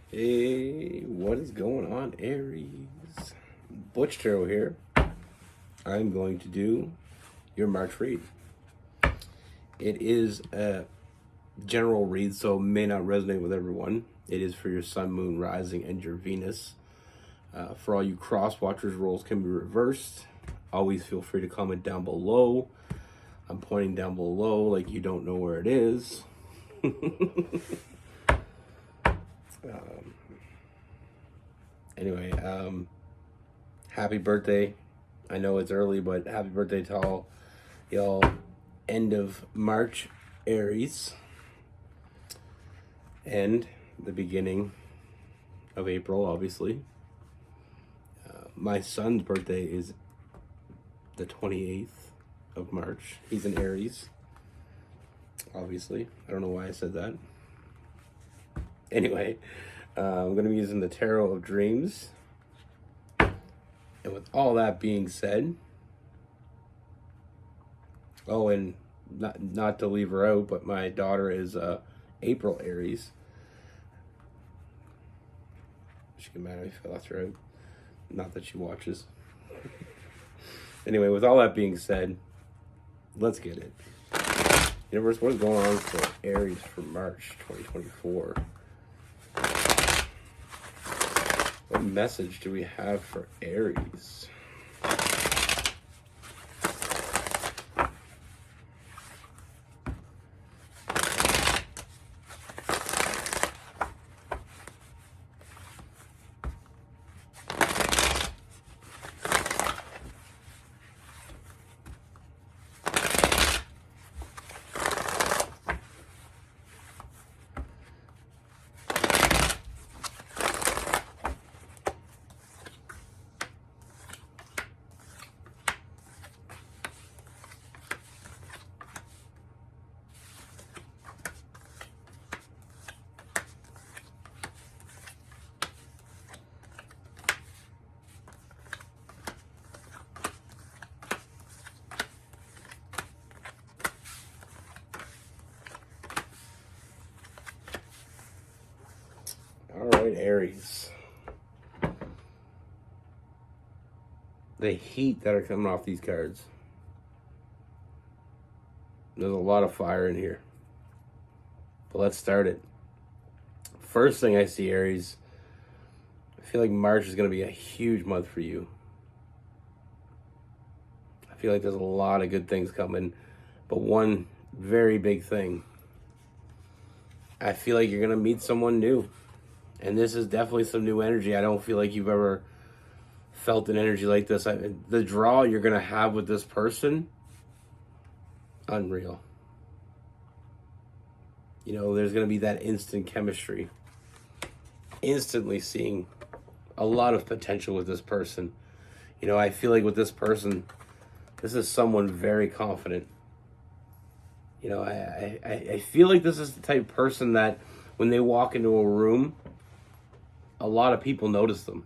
Hey, what is going on, Aries? Butch here. I'm going to do your March read. It is a general read, so it may not resonate with everyone. It is for your Sun, Moon, Rising, and your Venus. For all you cross watchers, roles can be reversed. Always feel free to comment down below. I'm pointing down below like you don't know where it is. Anyway, happy birthday. I know it's early, but happy birthday to all y'all. End of March, Aries. And the beginning of April, obviously. My son's birthday is the 28th of March. He's an Aries, obviously. I don't know why I said that. Anyway, I'm going to be using the Tarot of Dreams. And with all that being said, oh, and not to leave her out, but my daughter is April Aries. She get mad at me if I left her out. Not that she watches. Anyway, with all that being said, let's get it. Universe, what is going on for Aries for March 2024? What message do we have for Aries? All right, Aries. The heat that are coming off these cards. There's a lot of fire in here. But let's start it. First thing I see, Aries, I feel like March is going to be a huge month for you. I feel like there's a lot of good things coming. But one very big thing, I feel like you're going to meet someone new. And this is definitely some new energy. I don't feel like you've ever felt an energy like this. The draw you're going to have with this person, unreal. You know, there's going to be that instant chemistry. Instantly seeing a lot of potential with this person. You know, I feel like with this person, this is someone very confident. You know, I feel like this is the type of person that when they walk into a room, a lot of people notice them.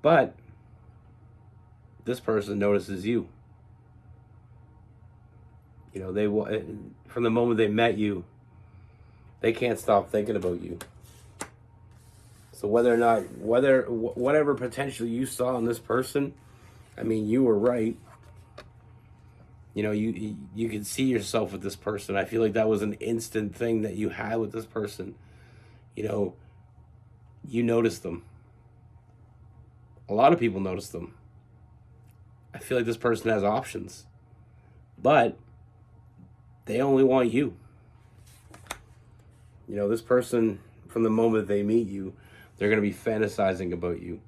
But this person notices you. You know, from the moment they met you, they can't stop thinking about you. So whatever potential you saw in this person, I mean, you were right. You know, you can see yourself with this person. I feel like that was an instant thing that you had with this person. You know, you notice them. A lot of people notice them. I feel like this person has options. But they only want you. You know, this person, from the moment they meet you, they're going to be fantasizing about you.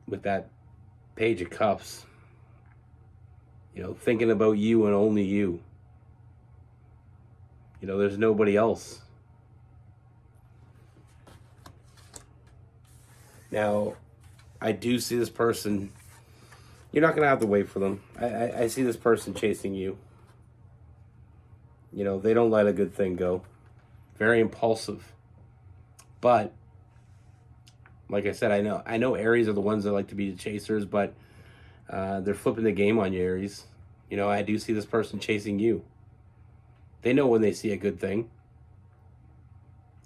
With that Page of Cups. You know, thinking about you and only you. You know, there's nobody else. Now, I do see this person. You're not going to have to wait for them. I see this person chasing you. You know, they don't let a good thing go. Very impulsive. But, like I said, I know Aries are the ones that like to be the chasers, but they're flipping the game on you, Aries. You know, I do see this person chasing you. They know when they see a good thing.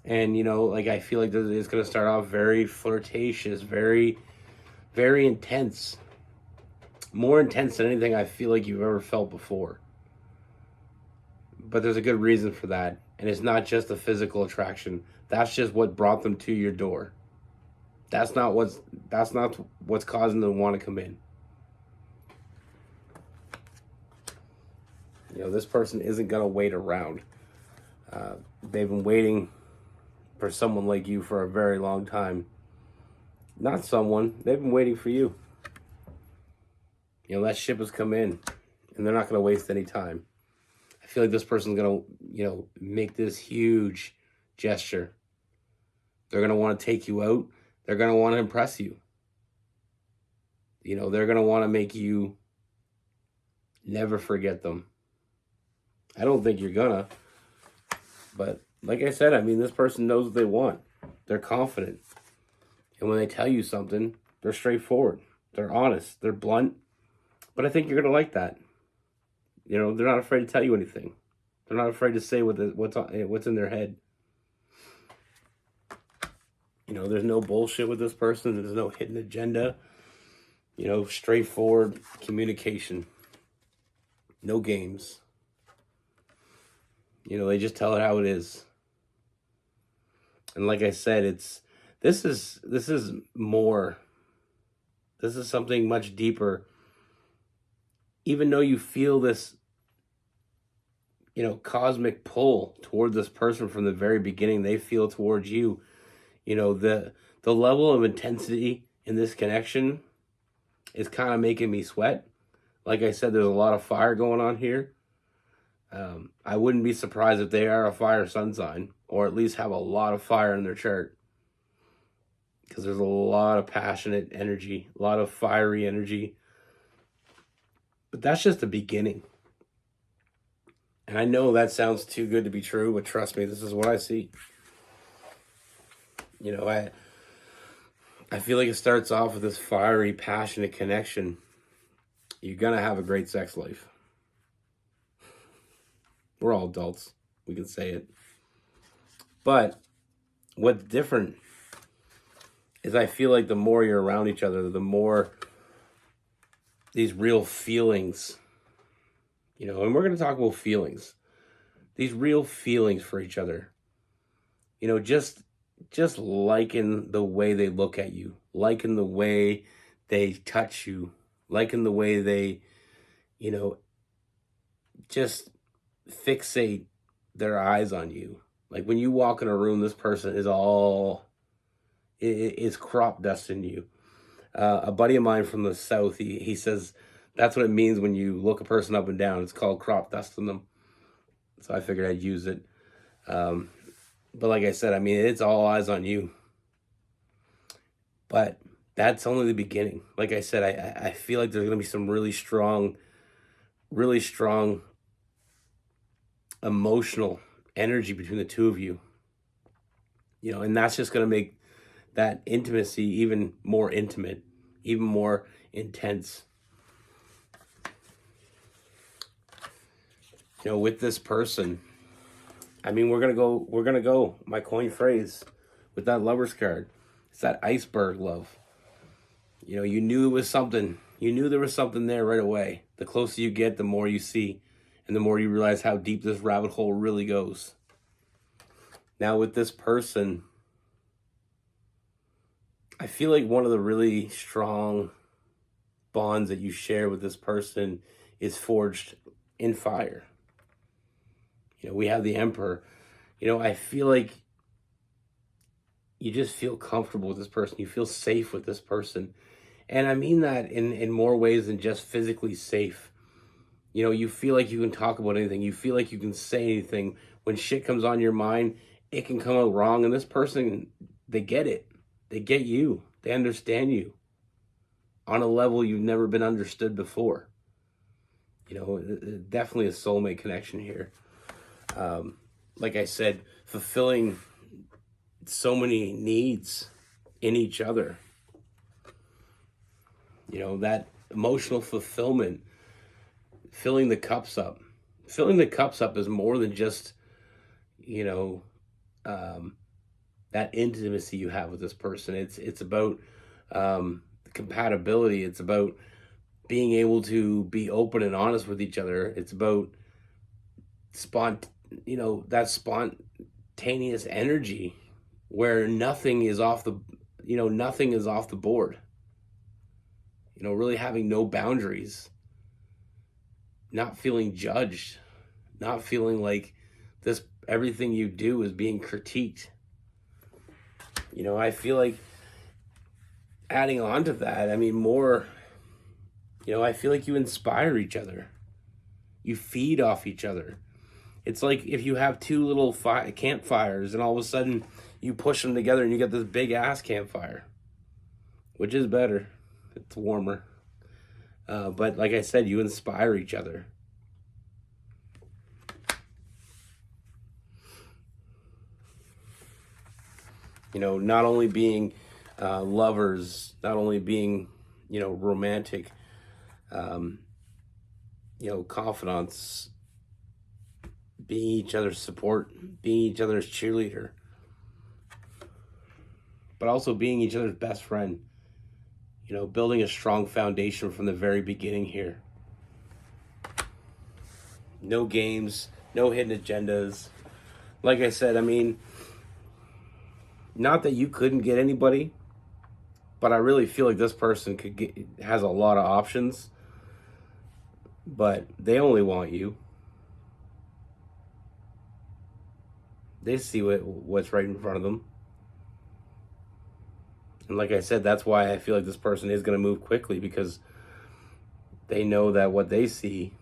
And, like, I feel like it's going to start off very flirtatious, very, very intense. More intense than anything I feel like you've ever felt before. But there's a good reason for that. And it's not just a physical attraction. That's just what brought them to your door. That's not what's causing them to want to come in. This person isn't going to wait around. They've been waiting for someone like you for a very long time. Not someone. They've been waiting for you. That ship has come in, and they're not going to waste any time. I feel like this person's going to, make this huge gesture. They're going to want to take you out. They're going to want to impress you. They're going to want to make you never forget them. I don't think you're gonna. But like I said, this person knows what they want. They're confident. And when they tell you something, they're straightforward. They're honest. They're blunt. But I think you're going to like that. They're not afraid to tell you anything. They're not afraid to say what's in their head. There's no bullshit with this person. There's no hidden agenda. Straightforward communication. No games. They just tell it how it is. And like I said, this is more. This is something much deeper. Even though you feel this, cosmic pull toward this person from the very beginning, they feel towards you. The level of intensity in this connection is kind of making me sweat. Like I said, there's a lot of fire going on here. I wouldn't be surprised if they are a fire sun sign, or at least have a lot of fire in their chart. Because there's a lot of passionate energy, a lot of fiery energy. But that's just the beginning. And I know that sounds too good to be true, but trust me, this is what I see. I feel like it starts off with this fiery, passionate connection. You're going to have a great sex life. We're all adults. We can say it. But what's different is I feel like the more you're around each other, the more these real feelings, and we're going to talk about feelings, these real feelings for each other, just liking the way they look at you, liking the way they touch you, liking the way they, just fixate their eyes on you. Like when you walk in a room, this person is crop dusting you. A buddy of mine from the South, he says that's what it means when you look a person up and down. It's called crop dusting them. So I figured I'd use it. But like I said, it's all eyes on you. But that's only the beginning. Like I said, I feel like there's going to be some really strong emotional energy between the two of you. And that's just going to make that intimacy even more intimate, even more intense. With this person, we're gonna go, my coin phrase, with that Lover's card. It's that iceberg love. You knew it was something. You knew there was something there right away. The closer you get, the more you see, and the more you realize how deep this rabbit hole really goes. Now with this person, I feel like one of the really strong bonds that you share with this person is forged in fire. We have the Emperor. I feel like you just feel comfortable with this person. You feel safe with this person. And I mean that in more ways than just physically safe. You feel like you can talk about anything. You feel like you can say anything. When shit comes on your mind, it can come out wrong. And this person, they get it. They get you. They understand you on a level you've never been understood before. Definitely a soulmate connection here. Like I said, fulfilling so many needs in each other. That emotional fulfillment, filling the cups up. Filling the cups up is more than just, that intimacy you have with this person. It's about compatibility. It's about being able to be open and honest with each other. It's about that spontaneous energy where nothing is off the board. Really having no boundaries, not feeling judged, not feeling like everything you do is being critiqued. I feel like adding on to that, I feel like you inspire each other. You feed off each other. It's like if you have two little campfires and all of a sudden you push them together and you get this big ass campfire. Which is better. It's warmer. But like I said, you inspire each other. Not only being lovers, not only being, romantic, confidants, being each other's support, being each other's cheerleader, but also being each other's best friend. Building a strong foundation from the very beginning here. No games, no hidden agendas. Like I said, not that you couldn't get anybody, but I really feel like this person has a lot of options, but they only want you. They see what's right in front of them. And like I said, that's why I feel like this person is going to move quickly, because they know that what they see,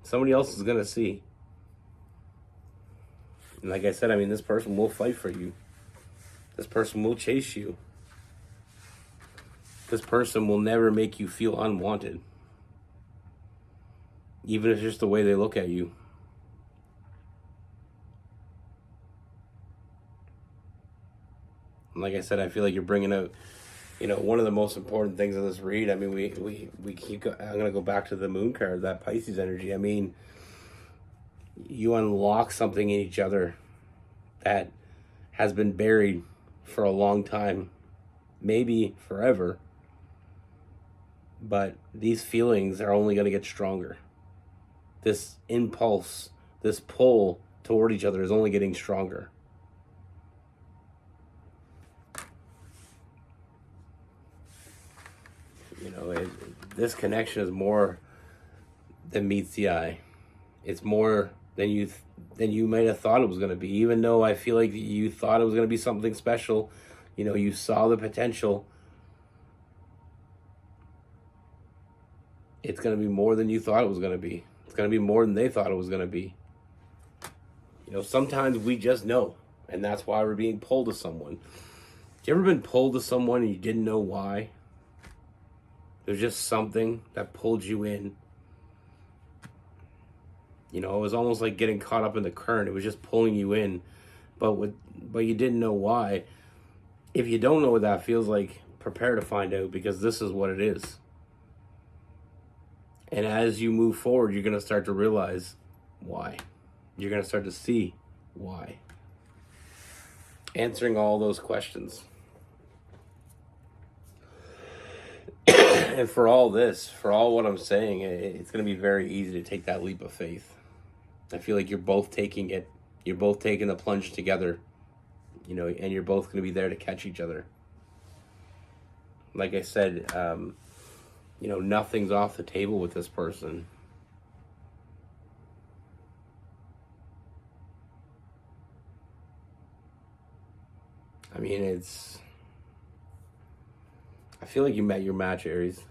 somebody else is going to see. And like I said, this person will fight for you. This person will chase you. This person will never make you feel unwanted. Even if it's just the way they look at you. Like I said, I feel like you're bringing out, one of the most important things of this read. We keep. I'm gonna go back to the Moon card, that Pisces energy. You unlock something in each other that has been buried for a long time, maybe forever. But these feelings are only gonna get stronger. This impulse, this pull toward each other is only getting stronger. This connection is more than meets the eye. It's more than you might have thought it was going to be. Even though I feel like you thought it was going to be something special, you saw the potential. It's going to be more than you thought it was going to be. It's going to be more than they thought it was going to be. Sometimes we just know, and that's why we're being pulled to someone. Have you ever been pulled to someone and you didn't know why? There's just something that pulled you in. It was almost like getting caught up in the current. It was just pulling you in, but you didn't know why. If you don't know what that feels like, prepare to find out, because this is what it is. And as you move forward, you're going to start to realize why. You're going to start to see why. Answering all those questions. And for all what I'm saying, it's going to be very easy to take that leap of faith. I feel like you're both taking it. You're both taking the plunge together, and you're both going to be there to catch each other. Like I said, nothing's off the table with this person. I feel like you met your match, Aries.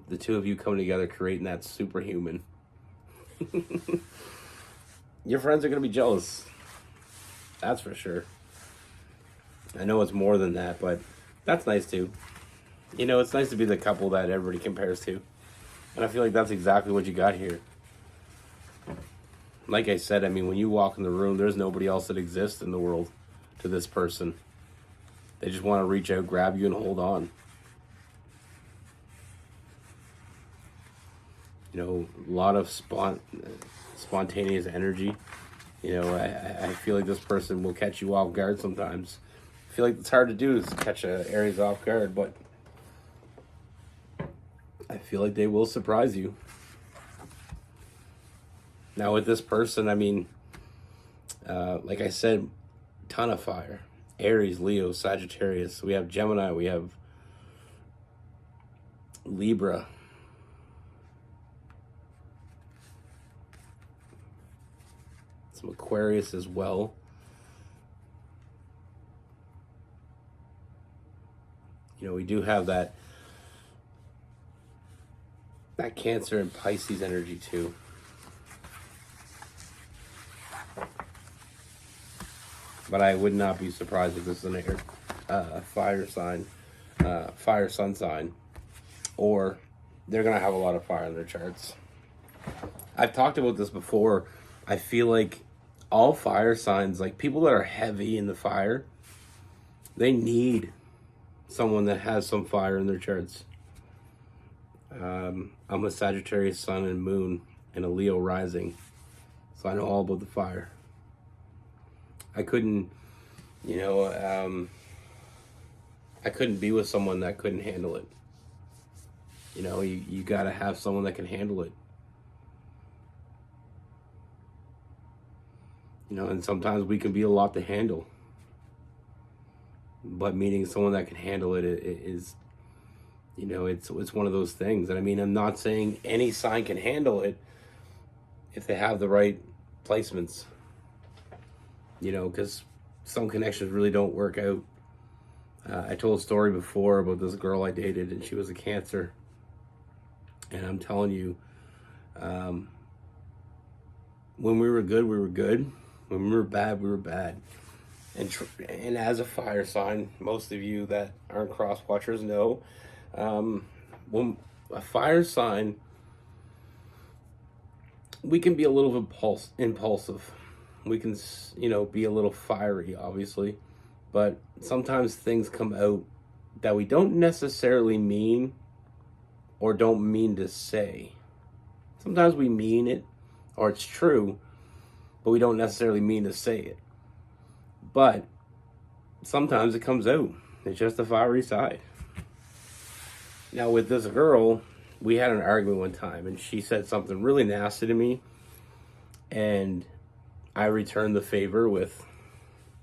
The two of you coming together, creating that superhuman. Your friends are going to be jealous. That's for sure. I know it's more than that, but that's nice too. It's nice to be the couple that everybody compares to. And I feel like that's exactly what you got here. Like I said, when you walk in the room, there's nobody else that exists in the world to this person. They just want to reach out, grab you, and hold on. A lot of spontaneous energy. You know, I feel like this person will catch you off guard sometimes. I feel like it's hard to do is catch a Aries off guard, but I feel like they will surprise you. Now with this person, I mean, like I said, ton of fire. Aries, Leo, Sagittarius. We have Gemini. We have Libra. Some Aquarius as well. You know, we do have that Cancer and Pisces energy too. But I would not be surprised if this is an air, fire sign, fire sun sign, or they're going to have a lot of fire in their charts. I've talked about this before. I feel like all fire signs, like people that are heavy in the fire, they need someone that has some fire in their charts. I'm a Sagittarius sun and moon and a Leo rising, so I know all about the fire. I couldn't, you know, I couldn't be with someone that couldn't handle it. You know, you got to have someone that can handle it. You know, and sometimes we can be a lot to handle. But meeting someone that can handle it is, you know, it's one of those things. And I mean, I'm not saying any sign can handle it if they have the right placements. You know, because some connections really don't work out. I told a story before about this girl I dated, and she was a Cancer. And I'm telling you, when we were good, we were good. When we were bad, we were bad. And as a fire sign, most of you that aren't cross watchers know, when a fire sign, we can be a little impulsive. We can, you know, be a little fiery, obviously, but sometimes things come out that we don't necessarily mean or don't mean to say. Sometimes we mean it, or it's true, but we don't necessarily mean to say it. But sometimes it comes out. It's just the fiery side. Now with this girl, we had an argument one time, and she said something really nasty to me, and I returned the favor with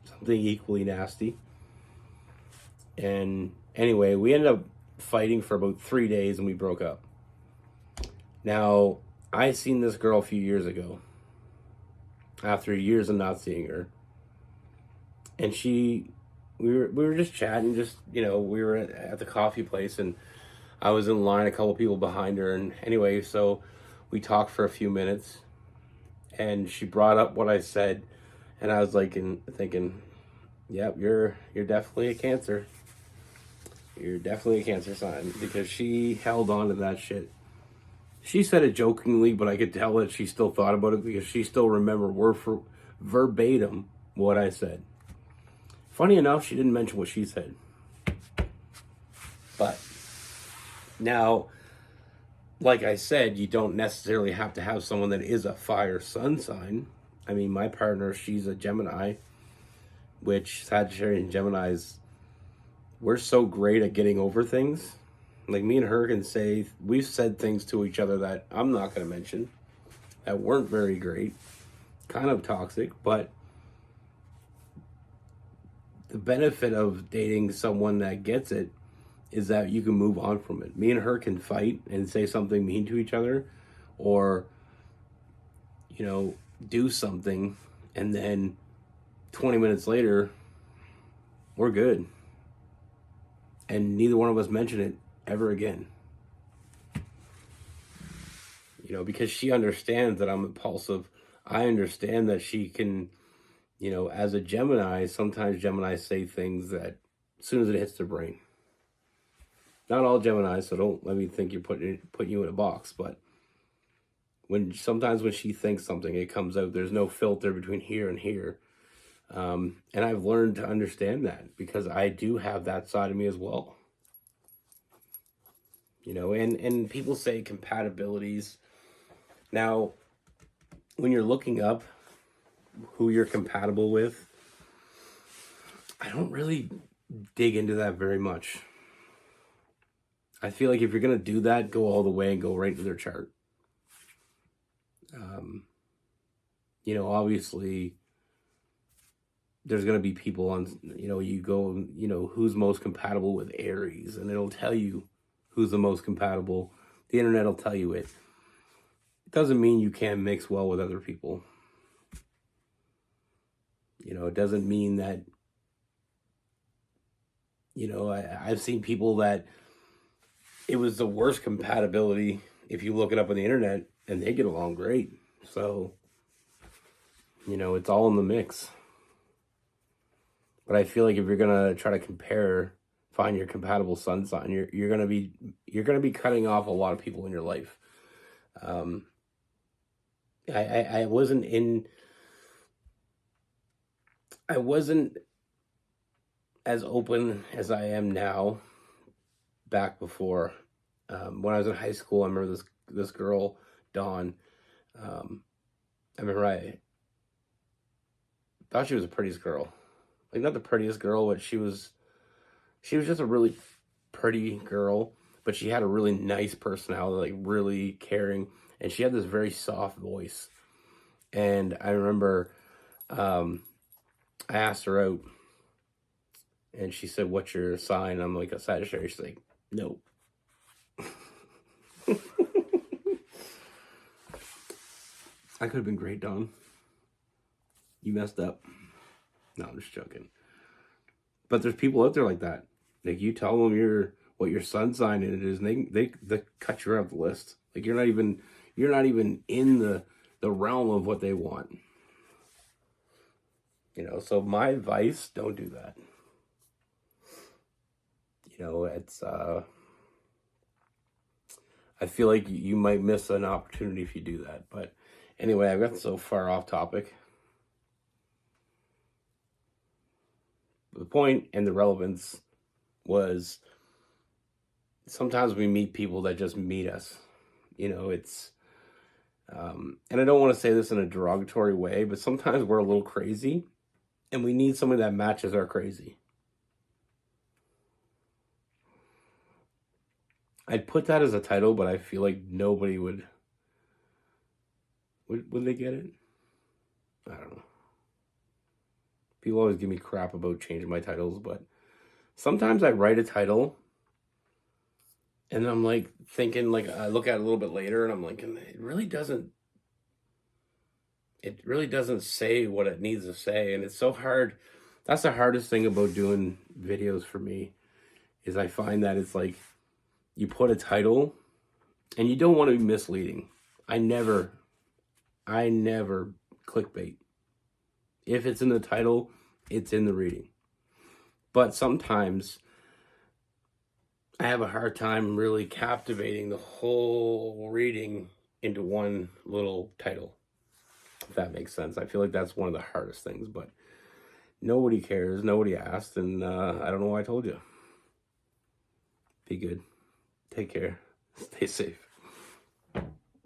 something equally nasty. And anyway, we ended up fighting for about 3 days, and we broke up. Now, I seen this girl a few years ago, after years of not seeing her. And we were just chatting, just, you know, we were at the coffee place, and I was in line, a couple people behind her. And anyway, so we talked for a few minutes, and she brought up what I said, and I was like, thinking, yep, you're definitely a Cancer. You're definitely a Cancer sign, because she held on to that shit. She said it jokingly, but I could tell that she still thought about it, because she still remembered word for verbatim what I said. Funny enough, she didn't mention what she said. But now, like I said, you don't necessarily have to have someone that is a fire sun sign. I mean, my partner, she's a Gemini, which Sagittarius and Geminis, we're so great at getting over things. Like, me and her can say, we've said things to each other that I'm not going to mention, that weren't very great, kind of toxic, but the benefit of dating someone that gets it is that you can move on from it. Me and her can fight and say something mean to each other, or, you know, do something, and then 20 minutes later, we're good. And neither one of us mention it ever again. You know, because she understands that I'm impulsive. I understand that she can, you know, as a Gemini, sometimes Geminis say things that as soon as it hits their brain. Not all Geminis, so don't let me think you're putting you in a box, but sometimes when she thinks something, it comes out. There's no filter between here and here. And I've learned to understand that, because I do have that side of me as well. You know, and people say compatibilities. Now, when you're looking up who you're compatible with, I don't really dig into that very much. I feel like if you're going to do that, go all the way and go right into their chart. Obviously, there's going to be people on, you go, who's most compatible with Aries, and it'll tell you who's the most compatible. The internet will tell you it. It doesn't mean you can't mix well with other people. It doesn't mean that, I've seen people that it was the worst compatibility if you look it up on the internet, and they get along great. So, it's all in the mix. But I feel like if you're gonna try to find your compatible sun sign, you're gonna be cutting off a lot of people in your life. I wasn't as open as I am now back before. When I was in high school, I remember this girl, Dawn. I remember I thought she was the prettiest girl. Like, not the prettiest girl, but she was just a really pretty girl, but she had a really nice personality, like really caring, and she had this very soft voice. And I remember I asked her out, and she said, "What's your sign?" I'm like, "A Sagittarius." She's like, "No." I could have been great, Don. You messed up. No, I'm just joking. But there's people out there like that. Like, you tell them what your sun sign is, and they cut you off the list. Like, you're not even in the realm of what they want. So my advice, don't do that. It's I feel like you might miss an opportunity if you do that. But anyway, I've gotten so far off topic. The point and the relevance was, sometimes we meet people that just meet us. It's and I don't want to say this in a derogatory way, but sometimes we're a little crazy and we need somebody that matches our crazy. I'd put that as a title, but I feel like nobody would they get it? I don't know. People always give me crap about changing my titles, but sometimes I write a title and I'm like thinking, like, I look at it a little bit later and I'm like, it really doesn't say what it needs to say. And it's so hard. That's the hardest thing about doing videos for me, is I find that it's like, you put a title and you don't want to be misleading. I never clickbait. If it's in the title, it's in the reading. But sometimes I have a hard time really captivating the whole reading into one little title, if that makes sense. I feel like that's one of the hardest things, but nobody cares. Nobody asked, and I don't know why I told you. Be good. Take care. Stay safe.